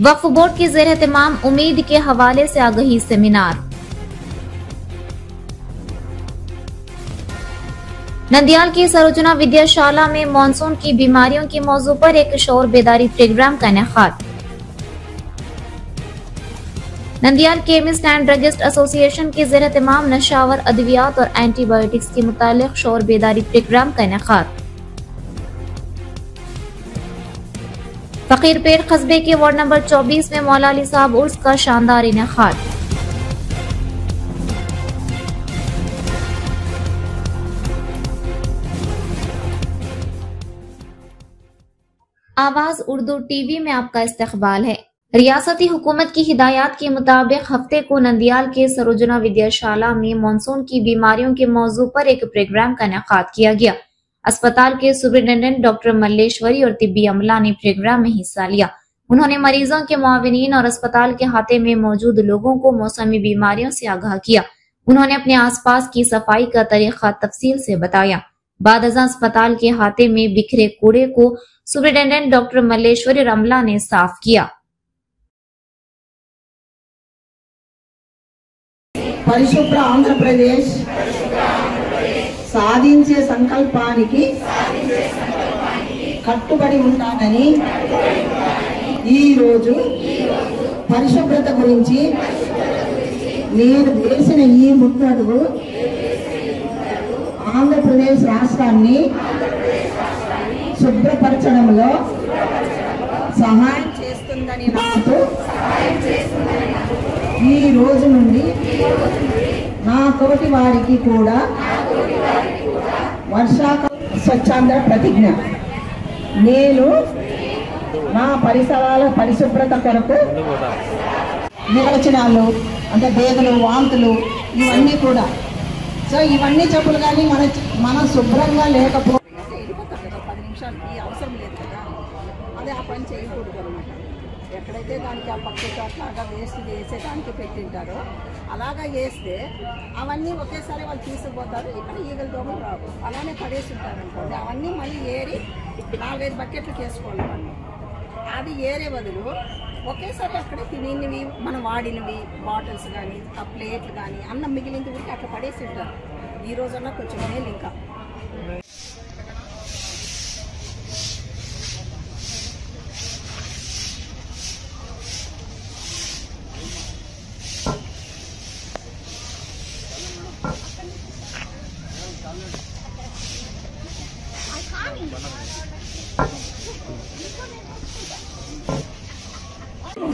वक्फ board के ज़ेर एहतमाम उम्मीद के हवाले से आगाही सेमिनार। नंदियाल की सरोजना विद्याशाला में मानसून की बीमारियों के मौजू पर एक शौर बेदारी प्रोग्राम का इनेकाद। Nandyal chemist and druggist association के ज़ेर एहतमाम नशावर अद्वियात और एंटीबायोटिक्स के मुतालिक शौर बेदारी प्रोग्राम का इनेकाद। फकीरपेट कस्बे के वार्ड नंबर 24 में मौला अली साहब उर्स का शानदार इनेकाद। आवाज उर्दू टीवी में आपका इस्तकबाल है। रियासती हुकूमत की हिदायत के मुताबिक हफ्ते को नंदियाल के सरोजना विद्याशाला में मानसून की बीमारियों के मौजू पर एक प्रोग्राम का इनेकाद किया गया। अस्पताल के सुपरिटेंडेंट डॉक्टर मल्लेश्वरी और तिब्बी अमला ने प्रोग्राम में हिस्सा लिया। उन्होंने मरीजों के मुआविनीन और अस्पताल के हाथे में मौजूद लोगों को मौसमी बीमारियों से आगाह किया। उन्होंने अपने आसपास की सफाई का तरीका तफसील से बताया। बाद अज़ां अस्पताल के हाथे में बिखरे कूड़े को सुपरिटेंडेंट डॉक्टर मल्लेश्वरी और अमला ने साफ किया। పరిశుభ్ర ఆంధ్రప్రదేశ్ సాధించే సంకల్పానికి కట్టుబడి ఉంటానని ఈ రోజు పరిశుభ్రత గురించి నేను వేసిన ఈ ముందడుగు ఆంధ్రప్రదేశ్ రాష్ట్రాన్ని శుభ్రపరచడంలో సహాయం చేస్తుందని నమ్ముతూ ఈ రోజు నుండి నా తోటి వారికి కూడా వర్షాకాల స్వచ్ఛాంధ్ర ప్రతిజ్ఞ నేను నా పరిసరాల పరిశుభ్రత కొరకు నిర్వచనాలు అంటే భేదలు వాంతులు ఇవన్నీ కూడా సో ఇవన్నీ చెప్పులు కానీ మన శుభ్రంగా లేకపోతే 10 నిమిషాలకి అవసరం లేదు కదా అదే ఆ పని చేయకూడదు అనమాట. ఎక్కడైతే దానికి ఆ పక్కకు అట్లాగా వేస్ట్ చేసేదానికి పెట్టింటారో అలాగా వేస్తే అవన్నీ ఒకేసారి వాళ్ళు తీసుకుపోతారు. ఇక్కడ ఈగల దోమలు రావు. అలానే పడేసి ఉంటారు అనుకోండి, అవన్నీ మళ్ళీ ఏరి 4-5 బకెట్లకు వేసుకోవాలి వాళ్ళు. అది ఏరే బదులు ఒకేసారి అక్కడ తినినవి మనం వాడినవి బాటిల్స్ కానీ ఆ ప్లేట్లు కానీ అన్నం మిగిలింది ఊరికి అట్లా పడేసి ఉంటారు. ఈ రోజన్నా కొంచెం మేలు. ఇంకా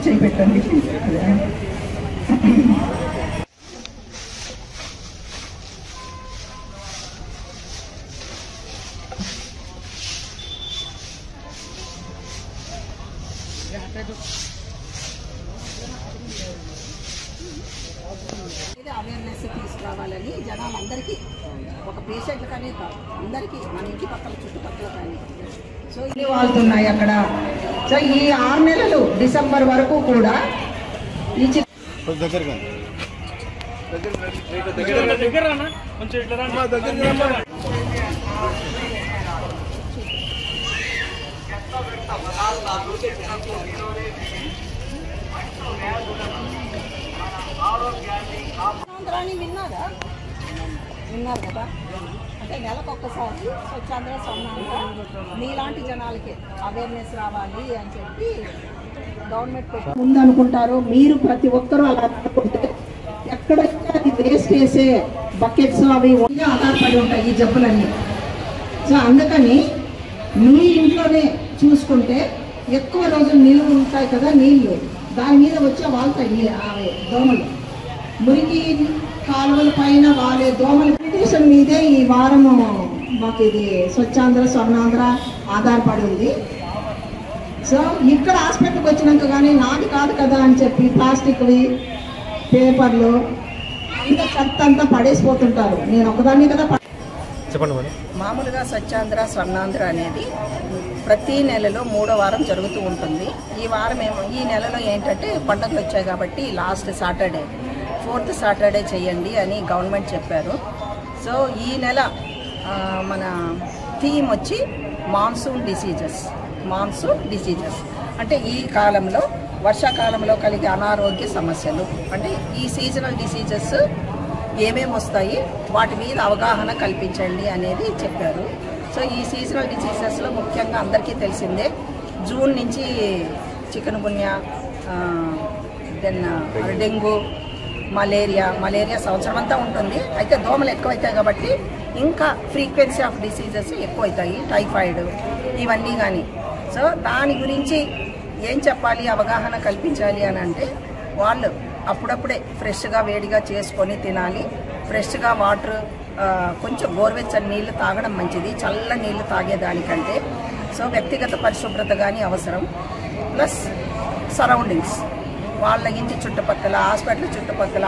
చేపెట్టండి. అవేర్నెస్ తీసుకురావాలని జనాలందరికీ, ఒక పేషెంట్ కానీ కాదు అందరికీ, మన ఇంటి పక్కల చుట్టుపక్కల కానీ. సో ఇన్ని వాళ్తున్నాయి అక్కడ. సో ఈ 6 నెలలు డిసెంబర్ వరకు కూడా ఈ విన్నారు కదా, అంటే నెలకొక్కసారి స్వచ్ఛాంధ్ర స్వర్ణాంధ్ర మీలాంటి జనాలకి అవేర్నెస్ రావాలి అని చెప్పి గవర్నమెంట్ పెట్టి ముందు అనుకుంటారు. మీరు ప్రతి ఒక్కరూ అలా అనుకుంటే ఎక్కడైతే అది వేస్ట్ చేసే బకెట్స్ అవి ఆధారపడి ఉంటాయి ఈ జబ్బులన్నీ. సో అందుకని మీ ఇంట్లోనే చూసుకుంటే ఎక్కువ రోజులు నిలువ ఉంటాయి కదా నీళ్ళు, దాని మీద వచ్చే వాళ్తాయి దోమలు. మురికి కాలువల పైన వాలే దోమల పిటిషన్ మీదే ఈ వారము మాకు ఇది స్వచ్ఛాంధ్ర స్వర్ణాంధ్ర ఆధారపడి ఉంది. సో ఇక్కడ హాస్పిటల్కి వచ్చినాక కానీ నాది కాదు కదా అని చెప్పి ప్లాస్టిక్వి పేపర్లు ఇంకా చెత్త అంతా పడేసిపోతుంటారు. నేను ఒకదాన్ని కదా. మామూలుగా స్వచ్ఛాంధ్ర స్వర్ణాంధ్ర అనేది ప్రతి నెలలో 3వ వారం జరుగుతూ ఉంటుంది. ఈ వారం ఈ నెలలో ఏంటంటే పండుగలు వచ్చాయి కాబట్టి లాస్ట్ సాటర్డే 4th సాటర్డే చేయండి అని గవర్నమెంట్ చెప్పారు. సో ఈ నెల మన థీమ్ వచ్చి మాన్సూన్ డిసీజెస్ అంటే ఈ కాలంలో వర్షాకాలంలో కలిగే అనారోగ్య సమస్యలు, అంటే ఈ సీజనల్ డిసీజెస్ ఏమేమి వస్తాయి వాటి మీద అవగాహన కల్పించండి అనేది చెప్పారు. సో ఈ సీజనల్ డిసీజెస్లో ముఖ్యంగా అందరికీ తెలిసిందే జూన్ నుంచి చికెన్ గున్యా, దెన్ డెంగ్యూ, మలేరియా సంవత్సరం అంతా ఉంటుంది. అయితే దోమలు ఎక్కువైతాయి కాబట్టి ఇంకా ఫ్రీక్వెన్సీ ఆఫ్ డిసీజెస్ ఎక్కువైతాయి, టైఫాయిడ్ ఇవన్నీ కానీ. సో దాని గురించి ఏం చెప్పాలి, అవగాహన కల్పించాలి అని అంటే వాళ్ళు అప్పుడప్పుడే ఫ్రెష్గా వేడిగా చేసుకొని తినాలి. ఫ్రెష్గా వాటర్, కొంచెం గోరువెచ్చని నీళ్ళు తాగడం మంచిది చల్ల నీళ్ళు తాగేదానికంటే. సో వ్యక్తిగత పరిశుభ్రత కానీ అవసరం, ప్లస్ సరౌండింగ్స్ వాళ్ళ ఇంటి చుట్టుపక్కల,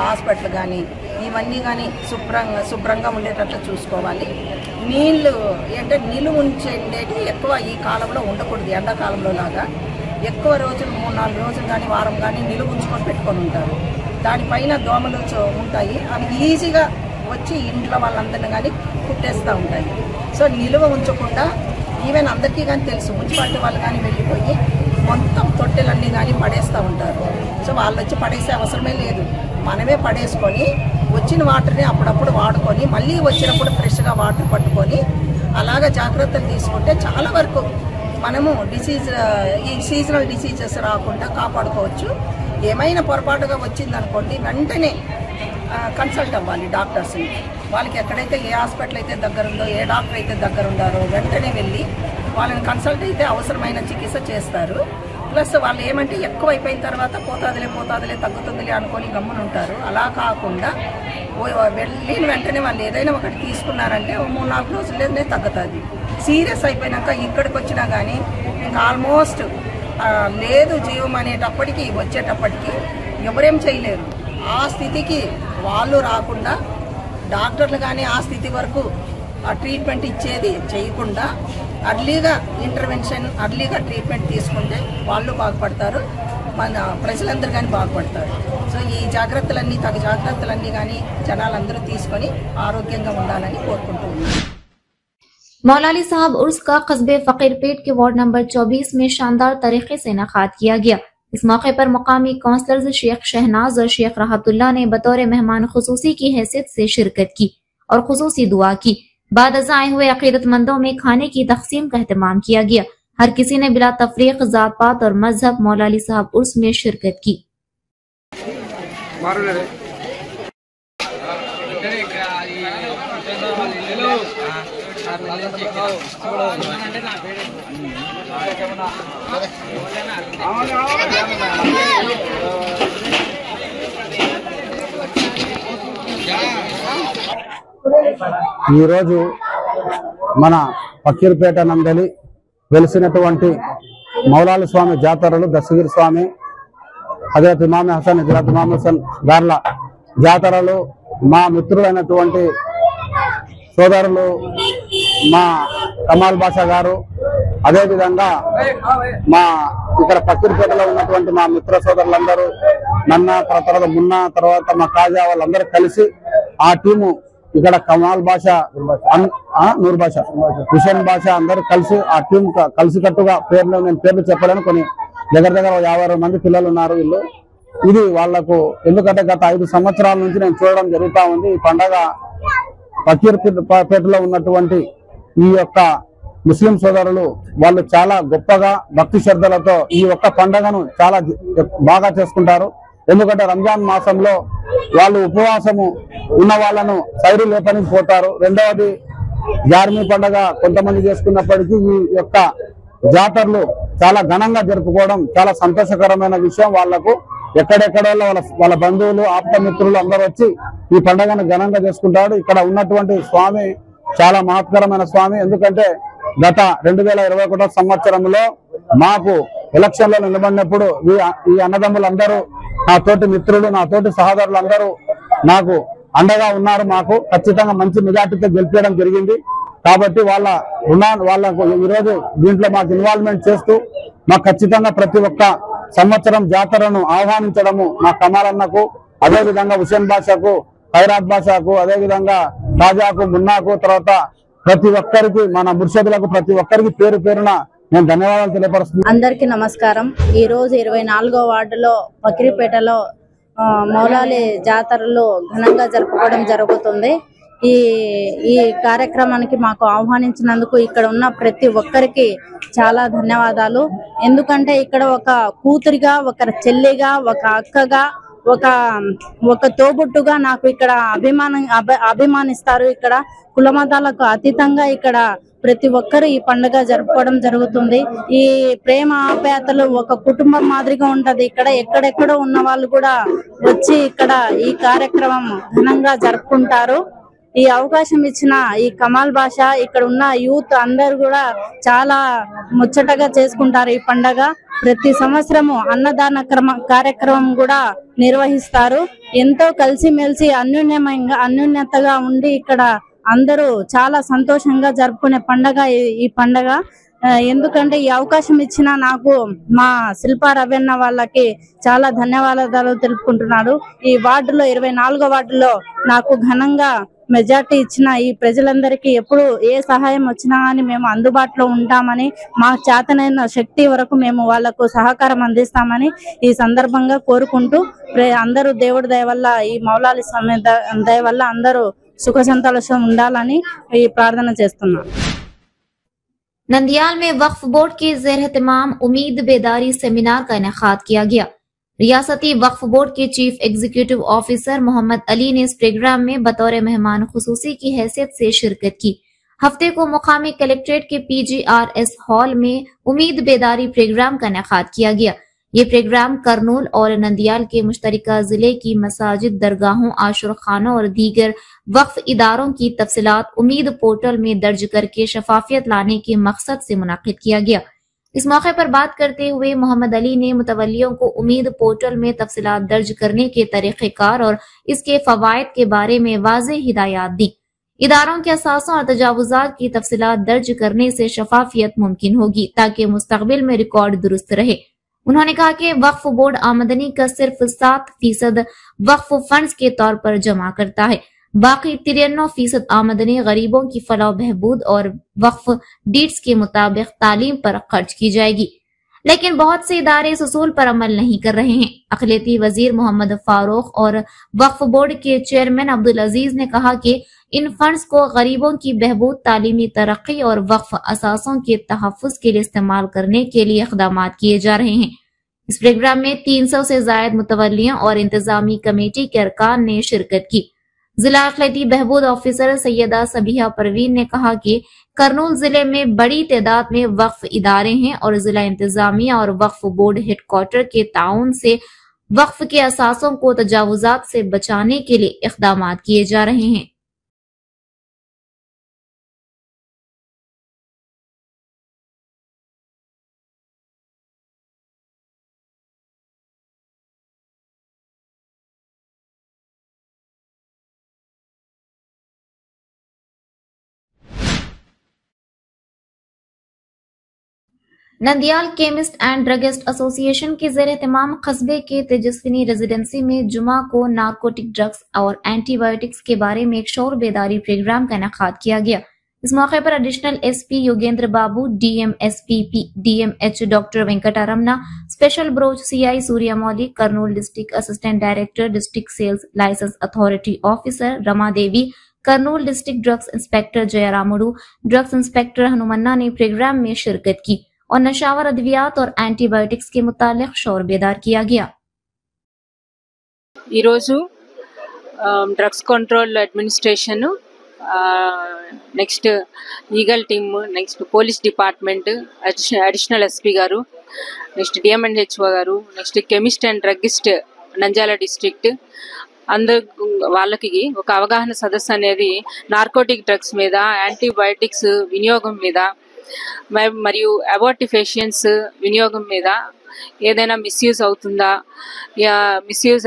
హాస్పిటల్ కానీ ఇవన్నీ కానీ శుభ్రంగా ఉండేటట్లు చూసుకోవాలి. నీళ్ళు అంటే నిలువ ఉంచేటి ఎక్కువ ఈ కాలంలో ఉండకూడదు. ఎండాకాలంలో లాగా ఎక్కువ రోజులు 3-4 రోజులు కానీ వారం కానీ నిలువ ఉంచుకొని పెట్టుకొని ఉంటారు. దానిపైన దోమలు ఉంటాయి, అవి ఈజీగా వచ్చి ఇంట్లో వాళ్ళందరినీ కానీ కుట్టేస్తూ ఉంటాయి. సో నిలువ ఉంచకుండా, ఈవెన్ అందరికీ కానీ తెలుసు, మున్సిపాలిటీ వాళ్ళు కానీ వెళ్ళిపోయి మొత్తం తొట్టెలన్నీ కానీ పడేస్తూ ఉంటారు. సో వాళ్ళు వచ్చి పడేసే అవసరమే లేదు, మనమే పడేసుకొని వచ్చిన వాటర్ని అప్పుడప్పుడు వాడుకొని మళ్ళీ వచ్చినప్పుడు ఫ్రెష్గా వాటర్ పట్టుకొని అలాగా జాగ్రత్తలు తీసుకుంటే చాలా వరకు మనము ఈ సీజనల్ డిసీజెస్ రాకుండా కాపాడుకోవచ్చు. ఏమైనా పొరపాటుగా వచ్చిందనుకోండి వెంటనే కన్సల్ట్ అవ్వాలి డాక్టర్స్ని. వాళ్ళకి ఎక్కడైతే ఏ హాస్పిటల్ అయితే దగ్గర ఉందో, ఏ డాక్టర్ అయితే దగ్గర ఉండారో వెంటనే వెళ్ళి వాళ్ళని కన్సల్ట్ అయితే అవసరమైన చికిత్స చేస్తారు. ప్లస్ వాళ్ళు ఏమంటే ఎక్కువ అయిపోయిన తర్వాత పోతాదిలే తగ్గుతుందిలే అనుకొని గమ్మున ఉంటారు. అలా కాకుండా వెళ్ళిన వెంటనే వాళ్ళు ఏదైనా ఒకటి తీసుకున్నారంటే 3-4 రోజుల్లోనే తగ్గుతుంది. సీరియస్ అయిపోయినాక ఇక్కడికి వచ్చినా కానీ ఇంకా ఆల్మోస్ట్ లేదు జీవం అనేటప్పటికి వచ్చేటప్పటికి ఎవరేం చేయలేరు. ఆ స్థితికి వాళ్ళు రాకుండా డాక్టర్లు కానీ ఆ స్థితి వరకు ఆ ట్రీట్మెంట్ ఇచ్చేది చేయకుండా అర్లీగా ఇంటర్వెన్షన్, అర్లీగా ట్రీట్మెంట్ తీసుకుంటే వాళ్ళు బాగుపడతారు, మన ప్రజలందరూ కానీ బాగుపడతారు. సో ఈ తగు జాగ్రత్తలన్నీ కానీ జనాలందరూ తీసుకొని ఆరోగ్యంగా ఉండాలని కోరుకుంటున్నాను. मौलाली साहब उर्स का कस्बे फकीरपेट के वार्ड नंबर 24 में शानदार तरीके से इनेकाद किया गया। इस मौके पर मकामी काउंसलर्स शेख शहनाज और शेख राहतुल्लाह ने बतौर मेहमान खुसूसी की हैसियत से शिरकत की और खुसूसी दुआ की। बाद अज़ा आए हुए अकीदतमंदों में खाने की तकसीम का एहतमाम किया गया। हर किसी ने बिला तफरीक जात पात और मजहब मौलाली साहब उर्स में शिरकत की। ఈరోజు మన ఫకీర్పేట నందలి వెలిసినటువంటి మౌలాలి స్వామి జాతరలు, దస్తగిరి స్వామి, హజరత్ ఇమామ్ హసన్, హజరత్ ఇమామ్ హసన్ గార్ల జాతరలు మా మిత్రులైనటువంటి సోదరులు మా కమాల్ బాషా గారు, అదేవిధంగా మా ఇక్కడ ఫకీర్పేటలో ఉన్నటువంటి మా మిత్ర సోదరులందరూ, తర్వాత మున్నా, తర్వాత మా కాజా వాళ్ళందరూ కలిసి ఆ టీము ఇక్కడ కమాల్ బాషా, నూర్ బాషా, హుసేన్ బాషా అందరూ కలిసి ఆ టీం కలిసికట్టుగా నేను పేర్లు చెప్పలేను, కొన్ని దగ్గర 50 మంది పిల్లలు ఉన్నారు వీళ్ళు. ఇది వాళ్లకు ఎందుకంటే గత 5 సంవత్సరాల నుంచి నేను చూడడం జరుగుతూ ఉంది. ఈ పండగ ఫకీర్పేటలో ఉన్నటువంటి ఈ యొక్క ముస్లిం సోదరులు వాళ్ళు చాలా గొప్పగా భక్తి శ్రద్ధలతో ఈ ఒక్క పండగను చాలా బాగా చేసుకుంటారు. ఎందుకంటే రంజాన్ మాసంలో వాళ్ళు ఉపవాసము ఉన్న వాళ్ళను సైరు లేపనికి పోతారు. రెండవది జార్మీ పండగ కొంతమంది చేసుకున్నప్పటికీ ఈ యొక్క జాతరలు చాలా ఘనంగా జరుపుకోవడం చాలా సంతోషకరమైన విషయం. వాళ్లకు ఎక్కడెక్కడ వాళ్ళ బంధువులు, ఆప్తమిత్రులు అందరూ వచ్చి ఈ పండుగను ఘనంగా చేసుకుంటాడు. ఇక్కడ ఉన్నటువంటి స్వామి చాలా మహత్కరమైన స్వామి. ఎందుకంటే గత 2021 సంవత్సరంలో మాకు ఎలక్షన్లో నిలబడినప్పుడు ఈ అన్నదమ్ములందరూ, నా తోటి మిత్రులు, నా తోటి సహోదరులందరూ నాకు అండగా ఉన్నారు. మాకు ఖచ్చితంగా మంచి మెజార్టీతో గెలిపించడం జరిగింది. కాబట్టి వాళ్ళకు ఈరోజు దీంట్లో మాకు ఇన్వాల్వ్మెంట్ చేస్తూ మాకు ఖచ్చితంగా ప్రతి ఒక్క సంవత్సరం జాతరను ఆహ్వానించడము మా కమాలన్నకు, అదేవిధంగా హుసేన్ బాషాకు, ఖైరాత్ బాషాకు, అదేవిధంగా రాజాకు, మున్నాకు, తర్వాత ప్రతి ఒక్కరికి మన ముర్షదులకు ప్రతి ఒక్కరికి పేరు పేరున నేను ధన్యవాదాలు తెలియపరుస్తున్నాను. అందరికీ నమస్కారం. ఈ రోజు 24వ వార్డులో పకిరిపేటలో మౌలాలి జాతరలు ఘనంగా జరుపుకోవడం జరుగుతుంది. ఈ కార్యక్రమానికి మాకు ఆహ్వానించినందుకు ఇక్కడ ఉన్న ప్రతి ఒక్కరికి చాలా ధన్యవాదాలు. ఎందుకంటే ఇక్కడ ఒక కూతురిగా, ఒక చెల్లిగా, ఒక అక్కగా, ఒక తోబుట్టుగా నాకు ఇక్కడ అభిమానిస్తారు. ఇక్కడ కులమతాలకు అతీతంగా ఇక్కడ ప్రతి ఒక్కరు ఈ పండుగ జరుపుకోవడం జరుగుతుంది. ఈ ప్రేమ ఆప్యాయతలు ఒక కుటుంబం మాదిరిగా ఉంటది. ఇక్కడ ఎక్కడెక్కడో ఉన్న వాళ్ళు కూడా వచ్చి ఇక్కడ ఈ కార్యక్రమం ఘనంగా జరుపుకుంటారు. ఈ అవకాశం ఇచ్చిన ఈ కమాల్ బాషా, ఇక్కడ ఉన్న యూత్ అందరు కూడా చాలా ముచ్చటగా చేసుకుంటారు ఈ పండగ. ప్రతి సంవత్సరము అన్నదాన కార్యక్రమం కూడా నిర్వహిస్తారు. ఎంతో కలిసిమెలిసి అన్యోన్యతగా ఉండి ఇక్కడ అందరూ చాలా సంతోషంగా జరుపుకునే పండగ ఈ పండగ. ఎందుకంటే ఈ అవకాశం ఇచ్చిన నాకు మా శిల్పా రవెన్న వాళ్ళకి చాలా ధన్యవాదాలు తెలుపుకుంటున్నాడు. ఈ వార్డులో 24వ వార్డులో నాకు ఘనంగా మెజార్టీ ఇచ్చిన ఈ ప్రజలందరికీ ఎప్పుడు ఏ సహాయం వచ్చినా అని మేము అందుబాటులో ఉంటామని, మా చేతనైన శక్తి వరకు మేము వాళ్లకు సహకారం అందిస్తామని ఈ సందర్భంగా కోరుకుంటూ అందరూ దేవుడి దయ వల్ల, ఈ మౌలాలి స్వామి దయ వల్ల అందరూ सुख संतोषం ఉండాలని ఈ ప్రార్థన చేస్తున్నాను. नंदियाल में वक्फ बोर्ड के ज़ेर-ए-तमाम उम्मीद बेदारी सेमिनार का इनेकाद किया गया। रियासती वक्फ बोर्ड के chief executive officer Mohammed Ali ने इस प्रोग्राम में बतौर मेहमान खुसूसी की हैसियत से शिरकत की। हफ्ते को मुकामी कलेक्ट्रेट के PGRS हॉल में उम्मीद बेदारी प्रोग्राम का इनेकाद किया गया। ये प्रोग्राम करनूल और नंदियाल के मुश्तरका जिले की मसाजिद, दरगाहों, आशुरखानों और दीगर वक्फ इदारों की तफसीलात उम्मीद पोर्टल में दर्ज करके शफाफियत लाने के मकसद से मुनाकिद किया गया। इस मौके पर बात करते हुए मोहम्मद अली ने मुतवल्लियों को उम्मीद पोर्टल में तफसीलात दर्ज करने के तरीक़ेकार और इसके फवायद के बारे में वाज़ेह हिदायत दी। इदारों के असासों और तजावुजात की तफसीलात दर्ज करने से शफाफियत मुमकिन होगी ताकि मुस्तक़बिल में रिकॉर्ड दुरुस्त रहे। उन्होंने कहा कि वक्फ बोर्ड आमदनी का सिर्फ 7% वक्फ फंड्स के तौर पर जमा करता है। बाकी 93% आमदनी गरीबों की फलाह बहबूद और वक्फ डीड्स के मुताबिक तालीम पर खर्च की जाएगी। लेकिन बहुत से इदारे इस उसूल पर अमल नहीं कर रहे हैं। अक़लियती वजीर मोहम्मद फारूक और वक्फ बोर्ड के चेयरमैन अब्दुल अजीज ने कहा कि इन फंड्स को गरीबों की बहबूद, तालीमी तरक्की और वक्फ असासों के तहफ़्फ़ुज़ के लिए इस्तेमाल करने के लिए इक़दामात किए जा रहे हैं। इस प्रोग्राम में 300 से जायद मुतवल्लियों और इंतजामी कमेटी के अरकान ने शिरकत की। जिला अक़लियती बहबूद ऑफिसर सैयदा सबिहा परवीन ने कहा कि करनूल जिले में बड़ी तादाद में वक्फ इदारे हैं और जिला इंतजामिया और वक्फ बोर्ड हेडक्वार्टर के ताउन से वक्फ के असासों को तजावुजात से बचाने के लिए इक़दामात किए जा रहे हैं। Nandyal chemist and druggist association के ज़ेर-ए-तमाम कस्बे के तेजस्विनी रेजिडेंसी में जुमा को नारकोटिक ड्रग्स और एंटीबायोटिक्स के बारे में एक शोर बेदारी प्रोग्राम का इनेकाद किया गया। इस मौके पर additional SP Yogendra Babu, DM SPP DMH doctor Venkataramana, special branch CI Suryamouli, Kurnool district assistant director district sales licence authority officer Rama Devi, Kurnool district drugs inspector Jayaramudu, drugs inspector Hanumanna ने प्रोग्राम में शिरकत की और नशावर अद्वियात और एंटीबायोटिक्स के मुतालिक शोर बेदार किया गया। Drugs control administration, next legal team, next police department, additional SP garu, next DMHO garu, next chemist and druggist Nandyal district అందరు వాళ్ళకి ఒక అవగాహన సదస్సు అనేది నార్కోటిక్ డ్రగ్స్ మీద, యాంటీబయోటిక్స్ వినియోగం మీద మరియు అబార్టిఫేషియన్స్ వినియోగం మీద ఏదైనా మిస్యూజ్ అవుతుందా, misuse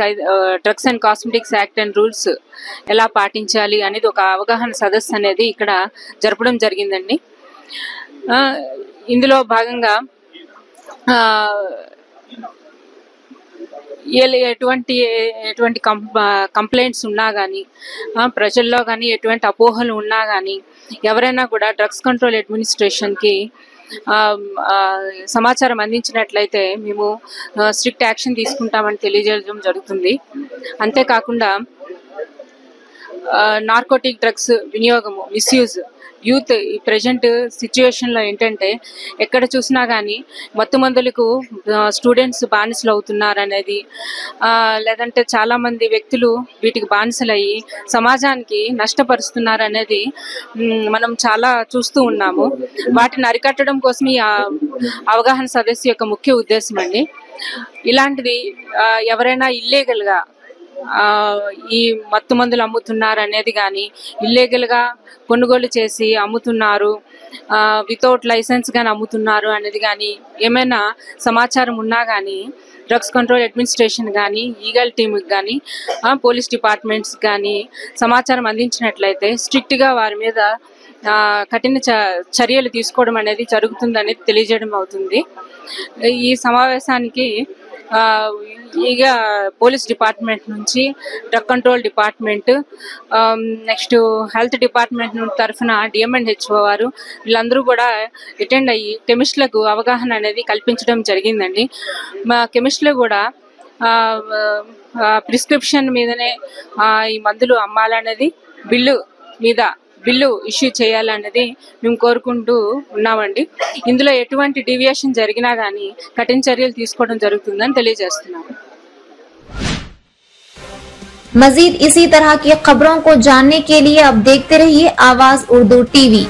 drugs and cosmetics act and rules ఎలా పాటించాలి అనేది ఒక అవగాహన సదస్సు అనేది ఇక్కడ జరపడం జరిగిందండి. ఇందులో భాగంగా ఎటువంటి కంప్లైంట్స్ ఉన్నా కానీ, ప్రజల్లో కానీ ఎటువంటి అపోహలు ఉన్నా కానీ ఎవరైనా కూడా డ్రగ్స్ కంట్రోల్ అడ్మినిస్ట్రేషన్కి సమాచారం అందించినట్లయితే మేము స్ట్రిక్ట్ యాక్షన్ తీసుకుంటామని తెలియజేయడం జరుగుతుంది. అంతేకాకుండా నార్కోటిక్ డ్రగ్స్ వినియోగము, మిస్యూజ్, యూత్ ఈ ప్రజెంట్ సిచ్యువేషన్లో ఏంటంటే ఎక్కడ చూసినా కానీ మత్తు మందులకు స్టూడెంట్స్ బానిసలు అవుతున్నారనేది, లేదంటే చాలామంది వ్యక్తులు వీటికి బానిసలయ్యి సమాజానికి నష్టపరుస్తున్నారనేది మనం చాలా చూస్తూ ఉన్నాము. వాటిని అరికట్టడం కోసం ఈ అవగాహన సదస్సు యొక్క ముఖ్య ఉద్దేశం అండి. ఇలాంటిది ఎవరైనా ఇల్లీగల్గా ఈ మత్తు మందులు అమ్ముతున్నారు అనేది కానీ, ఇల్లీగల్గా కొనుగోలు చేసి అమ్ముతున్నారు, వితౌట్ లైసెన్స్ కానీ అమ్ముతున్నారు అనేది కానీ ఏమైనా సమాచారం ఉన్నా కానీ డ్రగ్స్ కంట్రోల్ అడ్మినిస్ట్రేషన్ కానీ, ఈగల్ టీమ్కి కానీ, పోలీస్ డిపార్ట్మెంట్స్ కానీ సమాచారం అందించినట్లయితే స్ట్రిక్ట్గా వారి మీద కఠిన చర్యలు తీసుకోవడం అనేది జరుగుతుందని తెలియజేయడం అవుతుంది. ఈ సమావేశానికి ఇక పోలీస్ డిపార్ట్మెంట్ నుంచి, drug control department, next health department తరఫున డిఎంఎన్హెచ్ఓ వారు వీళ్ళందరూ కూడా అటెండ్ అయ్యి కెమిస్టులకు అవగాహన అనేది కల్పించడం జరిగిందండి. మా కెమిస్టులు కూడా ప్రిస్క్రిప్షన్ మీదనే ఈ మందులు అమ్మాలనేది, బిల్లు ఇష్యూ చేయాలన్నది మేము కోరుకుంటూ ఉన్నామండి. ఇందులో ఎటువంటి డీవియేషన్ జరిగినా కానీ కఠిన చర్యలు తీసుకోవడం జరుగుతుందని తెలియజేస్తున్నాము. मजीद इसी तरह की खबरों को जानने के लिए अब देखते रहिए आवाज उर्दू टीवी।